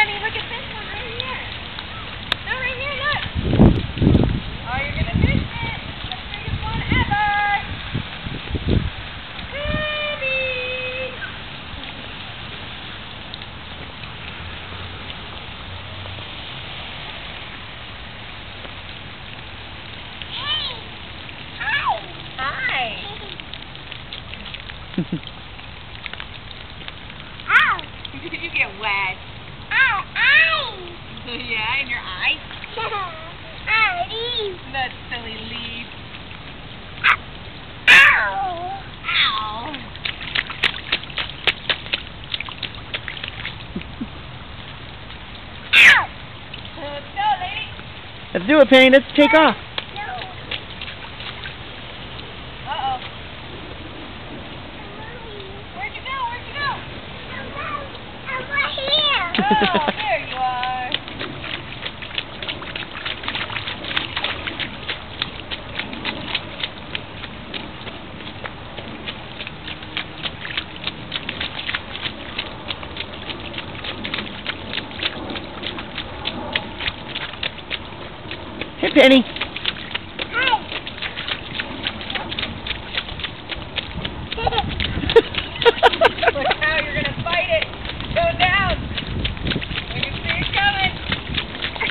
Penny, look at this one right here. No, right here, look. Oh, you're going to miss it. The biggest one ever. Penny. Hey. Hi. Hi. Ow. Did you get wet? Ow, eye. Yeah, in your eye? Ow, leaf. That silly leaf. Ow. Ow. Ow. Let's go, lady. Let's do it, Penny. Let's take off. Uh-oh. Where'd you go? Where'd you go? I'm right here. Oh, there you are. Hey, Penny. Hi. Look how you're going to fight it. Go down. You can see it coming. Oh,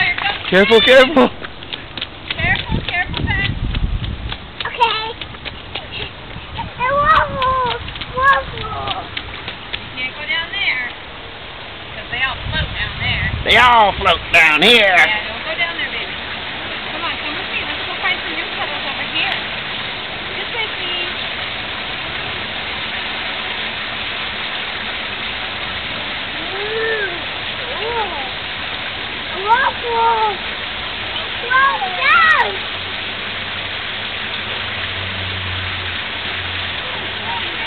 you're coming. Careful, careful. Careful, careful, Ben. Okay. Waffle. Waffle. You can't go down there. Because they all float down there. They all float down here. Yeah, don't go down there, baby. Come on, come with me. Let's go find some new puddles over here. This way, please. Waffle. Slow down.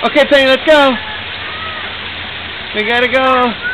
Okay, Penny, let's go. We gotta go.